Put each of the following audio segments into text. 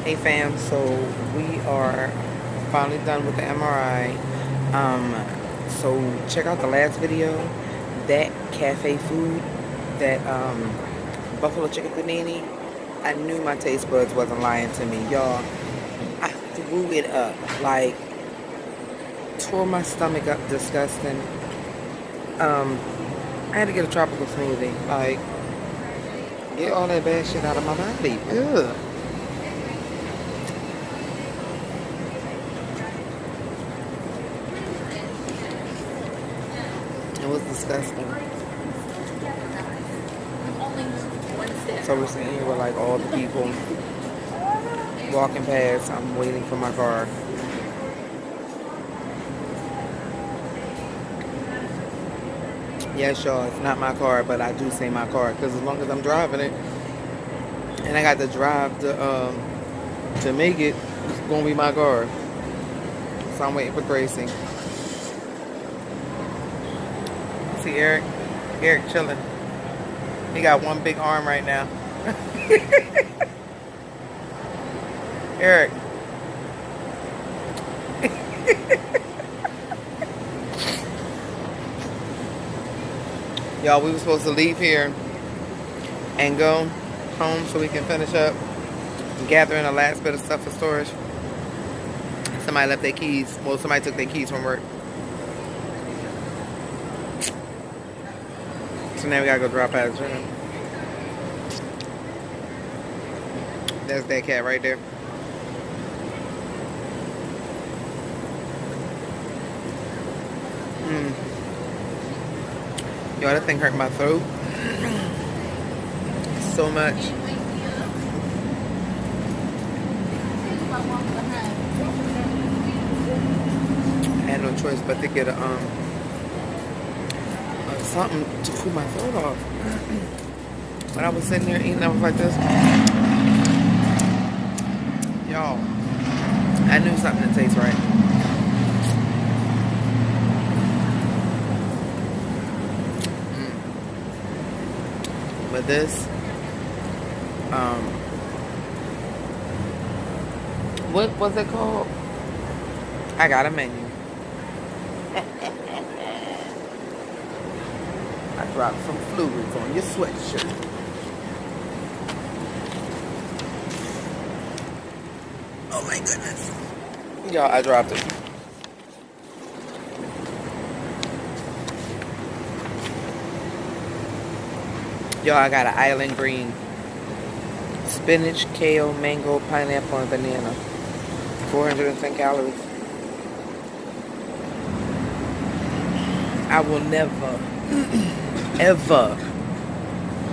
Hey fam, so we are finally done with the MRI. So check out the last video. That cafe food, that buffalo chicken panini. I knew my taste buds wasn't lying to me, y'all. I threw it up, like tore my stomach up, disgusting. I had to get a tropical smoothie, like get all that bad shit out of my body. Ugh. It was disgusting. So we're sitting here with like all the people walking past. I'm waiting for my car. Yes, y'all, it's not my car, but I do say my car because as long as I'm driving it and I got to drive to make it, it's gonna be my car. So I'm waiting for Gracie. See Eric? Eric chilling. He got one big arm right now. Eric. Y'all, we were supposed to leave here and go home so we can finish up gathering the last bit of stuff for storage. Somebody left their keys. Well, somebody took their keys from work. So now we gotta go drop out of the gym. That's that cat right there. Yo, that thing hurt my throat so much. I had no choice but to get a something to cool my throat off. When I was sitting there eating, I was like this. Y'all, I knew something didn't taste right. But this, what was it called? I got a menu. I dropped some fluids on your sweatshirt. Oh my goodness. Y'all, I dropped it. Y'all, I got an island green. Spinach, kale, mango, pineapple, and banana. 410 calories. I will never, ever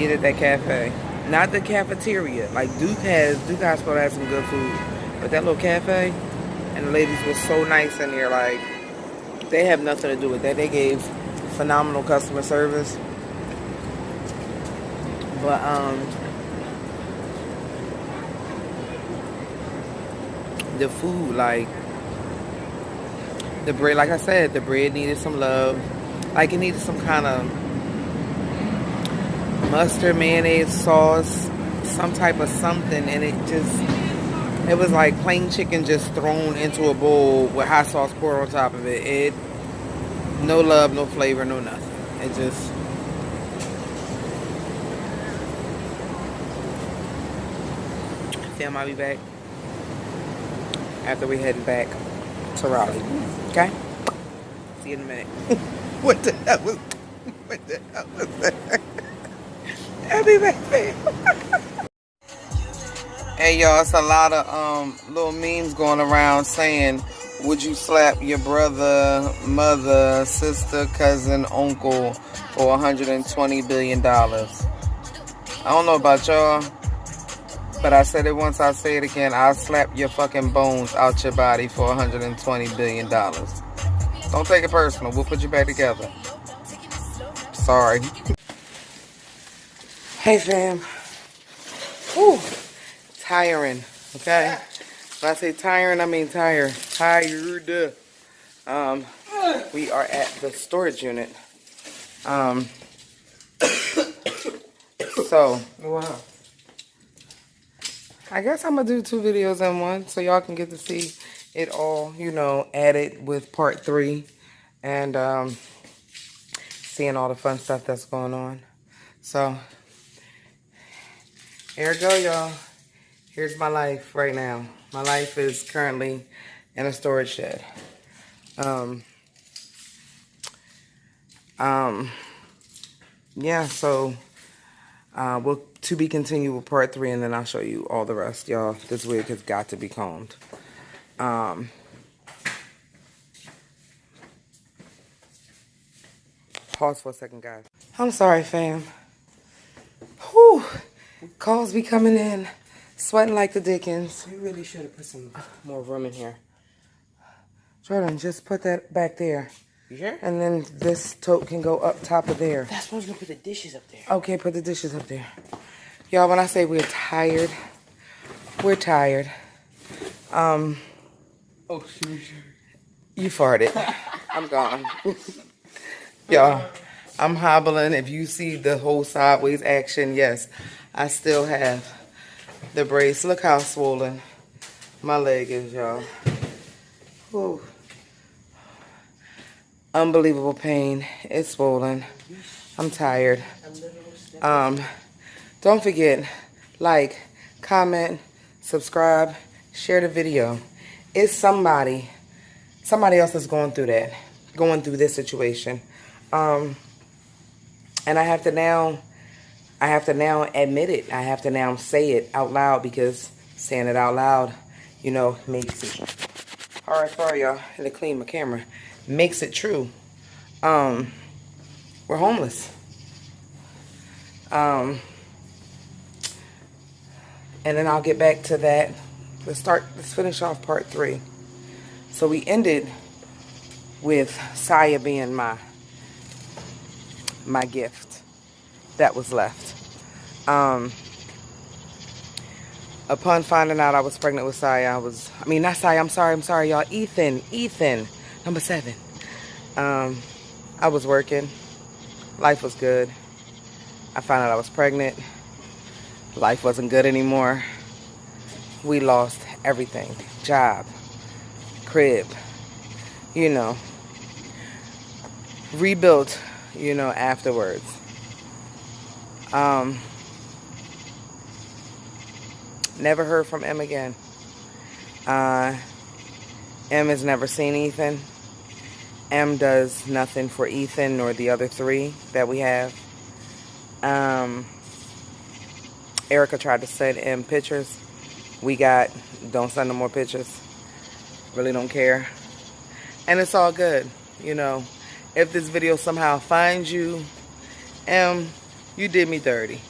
eat at that cafe. Not the cafeteria. Like Duke got supposed to have some good food. But that little cafe, and the ladies were so nice in there. Like, they have nothing to do with that. They gave phenomenal customer service. But, the food, like, the bread, like I said, the bread needed some love. Like, it needed some kind of mustard, mayonnaise, sauce, some type of something. And it was like plain chicken just thrown into a bowl with hot sauce poured on top of it. No love, no flavor, no nothing. It just... Fam, I'll be back after we heading back to Raleigh. Okay? See you in a minute. What the hell was that? I'll be back, fam. Hey y'all, it's a lot of little memes going around saying, would you slap your brother, mother, sister, cousin, uncle for $120 billion? I don't know about y'all, but I said it once, I'll say it again. I'll slap your fucking bones out your body for $120 billion. Don't take it personal. We'll put you back together. Sorry. Hey fam. Whew. Tiring, okay? When I say tiring, I mean tired. Tired. We are at the storage unit. So, Wow. I guess I'm going to do 2 videos in one so y'all can get to see it all, you know, added with part 3 and seeing all the fun stuff that's going on. So, here we go, y'all. Here's my life right now. My life is currently in a storage shed. Yeah, so we'll to be continued with part 3, and then I'll show you all the rest, y'all. This wig has got to be combed. Pause for a second, guys. I'm sorry, fam. Whew. Calls be coming in, sweating like the dickens. You really should have put some more room in here. Jordan, just put that back there. You sure? And then this tote can go up top of there. That's why I was going to put the dishes up there. Okay, put the dishes up there. Y'all, when I say we're tired, we're tired. Oh, sure. You farted. I'm gone. Y'all, I'm hobbling. If you see the whole sideways action, yes, I still have the brace. Look how swollen my leg is, y'all. Whew. Unbelievable pain. It's swollen. I'm tired. Don't forget, like, comment, subscribe, share the video. It's somebody else is going through this situation. And I have to now admit it. I have to now say it out loud, because saying it out loud, you know, makes it. All right, sorry, y'all. I had to clean my camera. Makes it true. We're homeless. And then I'll get back to that. Let's finish off part 3. So we ended with Saya being my gift that was left. Upon finding out I was pregnant with Saya, not Saya, I'm sorry, y'all. Ethan, number 7. I was working. Life was good. I found out I was pregnant. Life wasn't good anymore. We lost everything. Job, crib, you know. Rebuilt, you know, afterwards. Never heard from M again. M has never seen Ethan. M does nothing for Ethan or the other 3 that we have. Erica tried to send M pictures. Don't send no more pictures. Really don't care. And it's all good, you know. If this video somehow finds you, M, you did me dirty.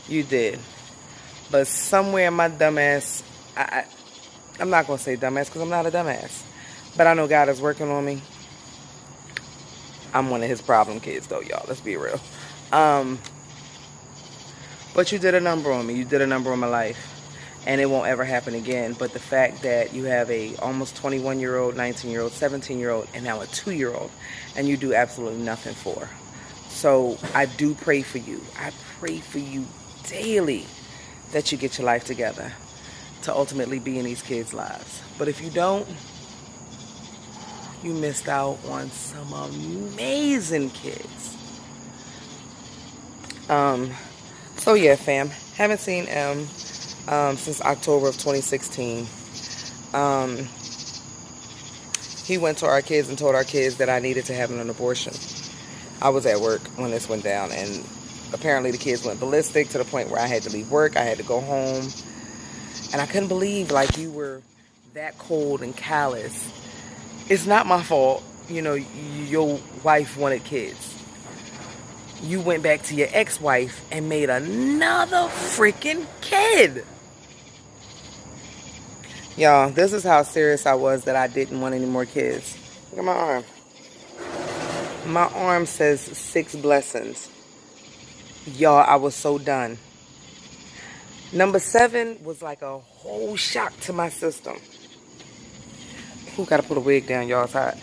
You did. But somewhere in my dumbass, I'm not going to say dumbass because I'm not a dumbass. But I know God is working on me. I'm one of his problem kids though, y'all. Let's be real. But you did a number on me. You did a number on my life. And it won't ever happen again. But the fact that you have a almost 21-year-old, 19-year-old, 17-year-old, and now a 2-year-old, and you do absolutely nothing for. So I do pray for you. I pray for you daily that you get your life together to ultimately be in these kids' lives. But if you don't, you missed out on some amazing kids. So yeah, fam. Haven't seen M since October of 2016. He went to our kids and told our kids that I needed to have an abortion. I was at work when this went down, and apparently the kids went ballistic to the point where I had to leave work. I had to go home. And I couldn't believe, like, you were that cold and callous. It's not my fault, you know, your wife wanted kids. You went back to your ex-wife and made another freaking kid. Y'all, this is how serious I was that I didn't want any more kids. Look at my arm. My arm says 6 blessings. Y'all, I was so done. Number 7 was like a whole shock to my system. Who gotta put a wig down, y'all? It's hot.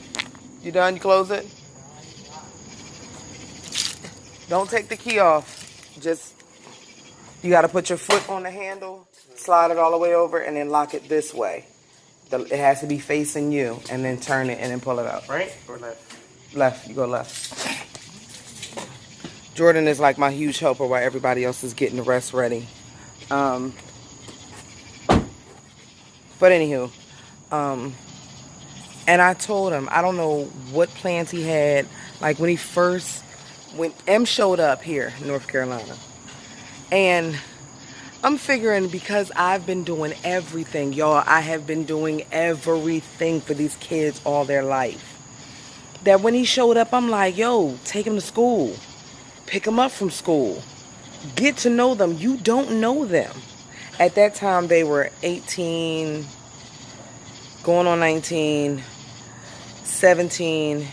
You done? You close it? Don't take the key off. Just You got to put your foot on the handle, slide it all the way over, and then lock it this way. It has to be facing you, and then turn it and then pull it out. Right or left? Left. You go left. Jordan is like my huge helper while everybody else is getting the rest ready. But anywho, and I told him, I don't know what plans he had. Like when M showed up here in North Carolina. And I'm figuring because I've been doing everything, y'all, I have been doing everything for these kids all their life. That when he showed up, I'm like, yo, take him to school. Pick him up from school. Get to know them. You don't know them. At that time, they were 18, going on 19, 17.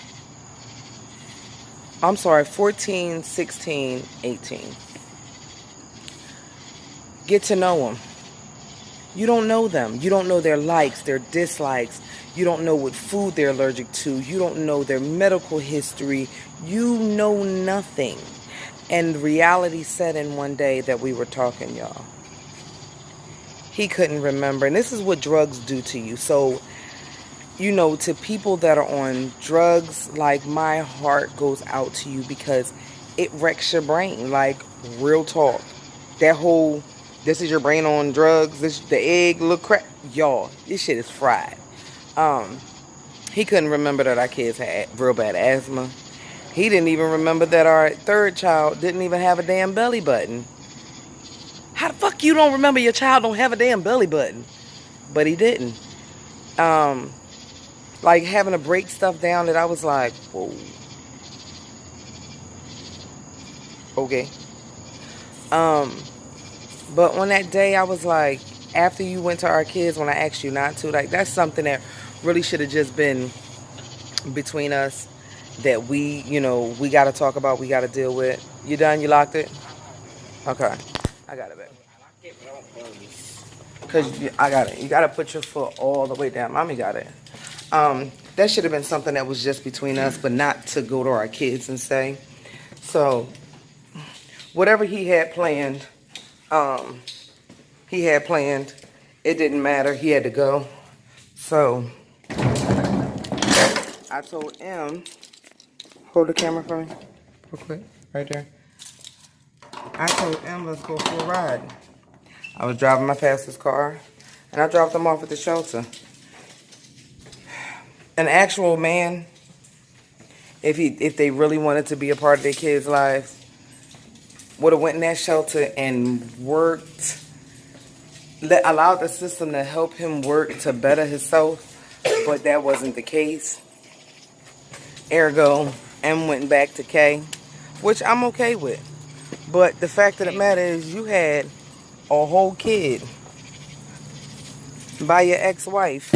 I'm sorry, 14, 16, 18. Get to know them. You don't know them. You don't know their likes, their dislikes. You don't know what food they're allergic to. You don't know their medical history. You know nothing. And reality set in one day that we were talking, y'all. He couldn't remember. And this is what drugs do to you. So, you know, to people that are on drugs, like, my heart goes out to you because it wrecks your brain. Like, real talk. That whole, this is your brain on drugs, this the egg, look crap. Y'all, this shit is fried. He couldn't remember that our kids had real bad asthma. He didn't even remember that our third child didn't even have a damn belly button. How the fuck you don't remember your child don't have a damn belly button? But he didn't. Like having to break stuff down that I was like, whoa. Okay. But on that day, I was like, after you went to our kids, when I asked you not to, like, that's something that really should have just been between us that we, you know, we got to talk about, we got to deal with. You done? You locked it? Okay. I got it back. Because I got it. You got to put your foot all the way down. Mommy got it. That should have been something that was just between us, but not to go to our kids and say. So, whatever he had planned, it didn't matter. He had to go. So, I told him, hold the camera for me real quick, right there. I told him, let's go for a ride. I was driving my pastor's car, and I dropped him off at the shelter. An actual man, if they really wanted to be a part of their kids' lives, would have went in that shelter and worked, allowed the system to help him work to better himself, but that wasn't the case. Ergo, M went back to K, which I'm okay with. But the fact of the matter is you had a whole kid by your ex-wife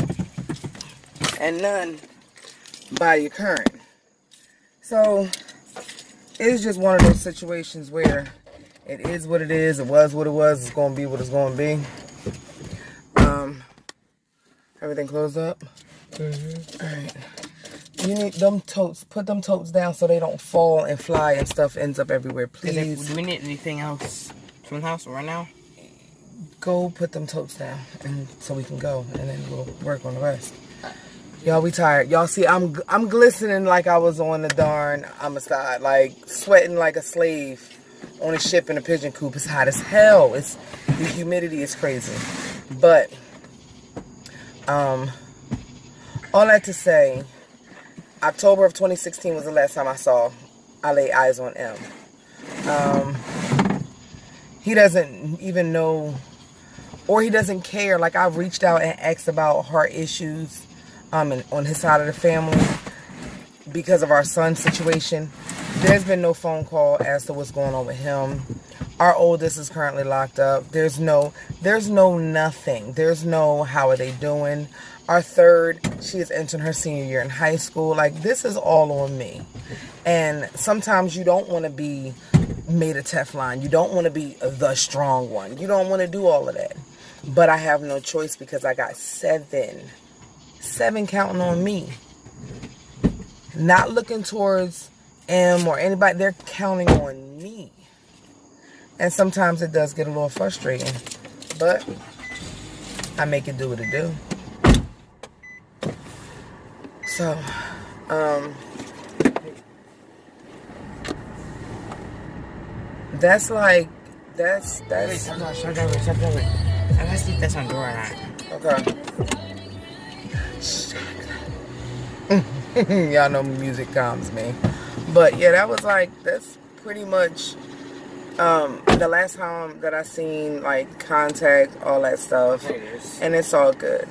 and none by your current. So it's just one of those situations where it is what it is, it was what it was, it's going to be what it's going to be. Everything closed up? Mm-hmm. All right. You need them totes, put them totes down so they don't fall and fly and stuff ends up everywhere, please. Do we need anything else from the house right now? Go put them totes down and so we can go and then we'll work on the rest. Y'all, we tired. Y'all see, I'm glistening like I was on the darn Amistad, like sweating like a slave on a ship in a pigeon coop. It's hot as hell. The humidity is crazy. But all that to say, October of 2016 was the last time I laid eyes on M. He doesn't even know, or he doesn't care. Like, I've reached out and asked about heart issues on his side of the family because of our son's situation. There's been no phone call as to what's going on with him. Our oldest is currently locked up. There's no nothing. There's no how are they doing. Our third, she is entering her senior year in high school. Like, this is all on me. And sometimes you don't want to be made of Teflon. You don't want to be the strong one. You don't want to do all of that. But I have no choice because I got seven counting on me. Not looking towards M or anybody. They're counting on me. And sometimes it does get a little frustrating. But I make it do what it do. So, that's like, that's. Wait, stop driving. I gotta see if that's on door or not. Okay. Y'all know music calms me. But yeah, that was like, that's pretty much the last time that I seen like contact, all that stuff. There it is. And it's all good.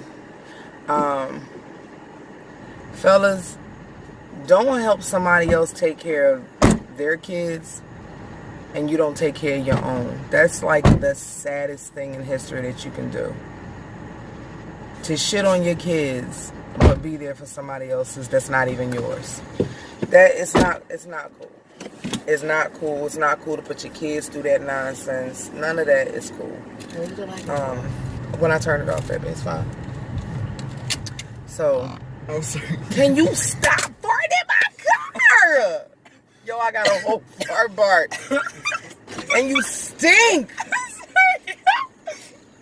Fellas, don't help somebody else take care of their kids and you don't take care of your own. That's like the saddest thing in history that you can do. To shit on your kids but be there for somebody else's that's not even yours. It's not cool. It's not cool. It's not cool to put your kids through that nonsense. None of that is cool. When I turn it off, baby, it's fine. So, I'm sorry. can you stop farting in my car? Yo, I got a whole fart bark. And you stink.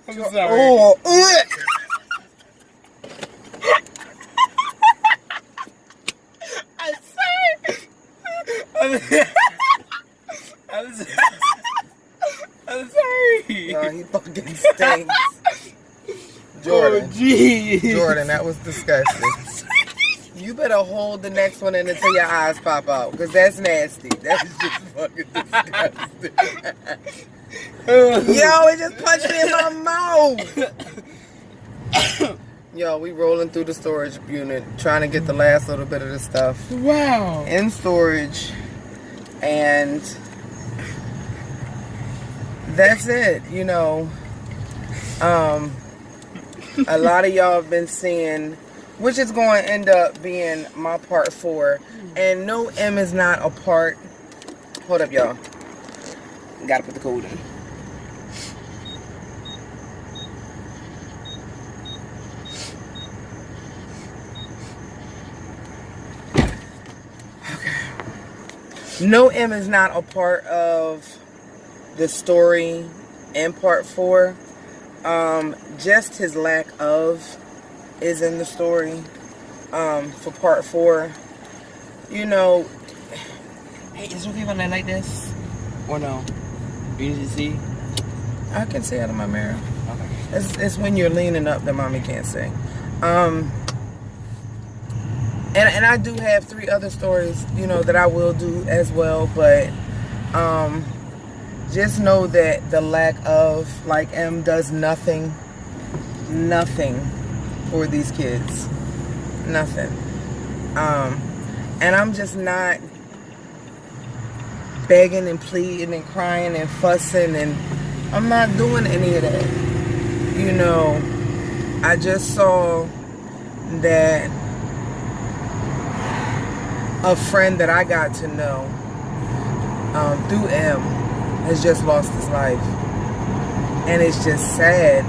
I'm sorry. Oh, I'm sorry. no, he fucking stinks. Jordan. Oh, jeez. Jordan, that was disgusting. You better hold the next one in until your eyes pop out, because that's nasty. That's just fucking disgusting. Yo, it just punched me in my mouth. Yo, we rolling through the storage unit, trying to get the last little bit of the stuff Wow. in storage. And that's it, you know. A lot of y'all have been seeing, which is going to end up being my part 4. And no, M is not a part. Hold up, y'all. Gotta put the code in. Okay. No, M is not a part of the story in part 4. Just his lack of is in the story for part 4. You know, Hey, is it okay if I like this? Or no? You need to see? I can see out of my mirror. Okay. It's when you're leaning up that mommy can't see. And I do have 3 other stories, you know, that I will do as well, but just know that the lack of, like, M does nothing for these kids. Nothing. And I'm just not begging and pleading and crying and fussing, and I'm not doing any of that. You know, I just saw that a friend that I got to know through M has just lost his life, and it's just sad.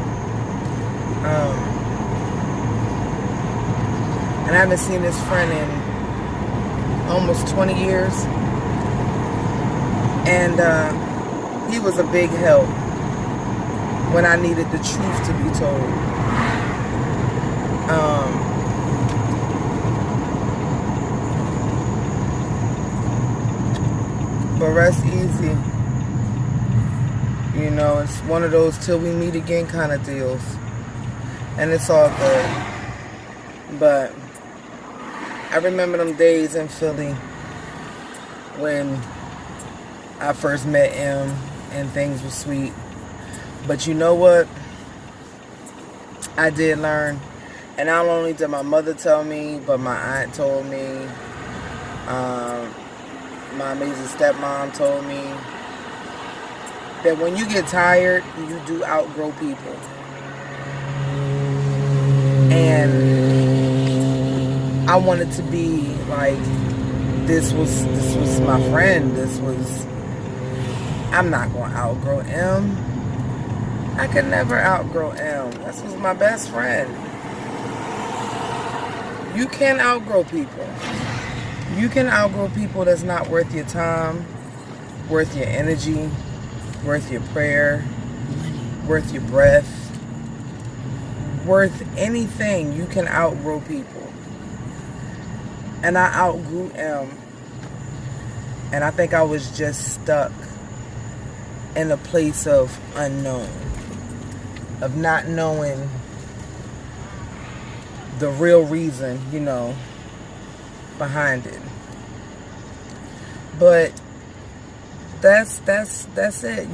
And I haven't seen this friend in almost 20 years, and he was a big help when I needed the truth to be told. But rest easy. You know, it's one of those till we meet again kind of deals. And it's all good. But I remember them days in Philly when I first met him and things were sweet. But you know what? I did learn. And not only did my mother tell me, but my aunt told me. My amazing stepmom told me that when you get tired, you do outgrow people. And I wanted to be like, this was my friend. I'm not going to outgrow M. I could never outgrow M. This was my best friend. You can't outgrow people. You can outgrow people that's not worth your time, worth your energy, worth your prayer, worth your breath, worth anything. You can outgrow people. And I outgrew M. And I think I was just stuck in a place of unknown, of not knowing the real reason, behind it. But that's it.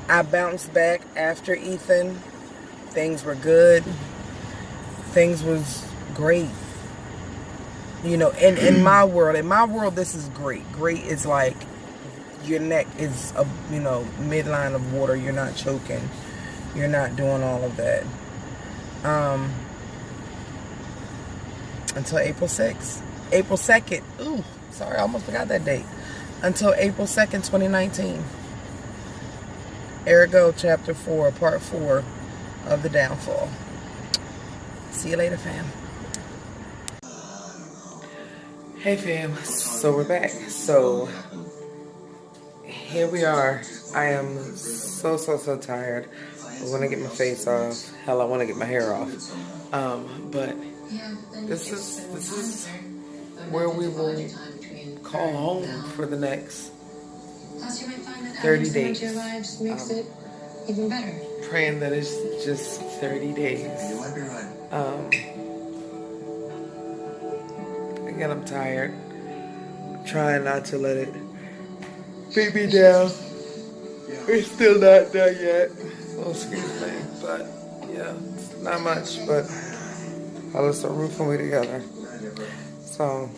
I bounced back after Ethan. Things were good. Things was great. In my world, this is great. Great is like your neck is a midline of water. You're not choking. You're not doing all of that. Until April 6th. April 2nd. Ooh, sorry, I almost forgot that date. Until April 2nd, 2019. Ergo, Chapter 4, Part 4 of The Downfall. See you later, fam. Hey, fam. So we're back. So here we are. I am so tired. I want to get my face off. Hell, I want to get my hair off. But this is where we will call home for the next 30 days. Praying that it's just 30 days. Again, I'm tired. I'm trying not to let it beat me down. It's still not done yet. So excuse me. But yeah, it's not much. But I'll start roofing we together. So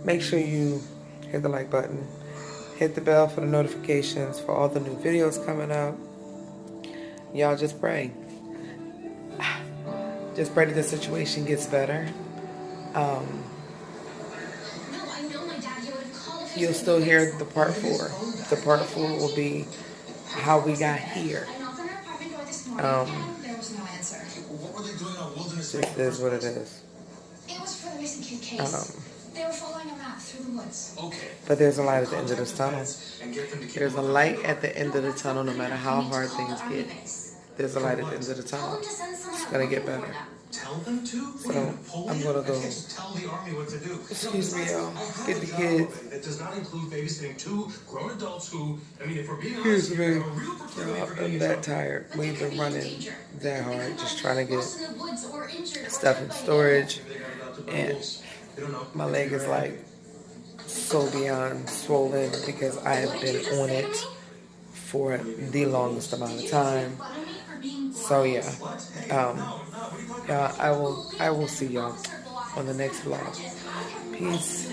make sure you hit the like button. Hit the bell for the notifications for all the new videos coming up. Y'all just pray. Just pray that the situation gets better. You'll still hear the part 4. The part 4 will be how we got here. This is what it is. But there's a light at the end of this tunnel. There's a light at the end of the tunnel no matter how hard things get. There's a light at the end of the tunnel. It's going to get better. So, I'm going to go. Excuse me, y'all. Get the kids. It does not include babysitting 2 grown adults who, if we're being honest, I'm that tired. We've been running that hard, just trying to get stuff in storage. And my leg is like so beyond swollen because I have been on it for the longest amount of time. So yeah, I will see y'all on the next vlog. Peace.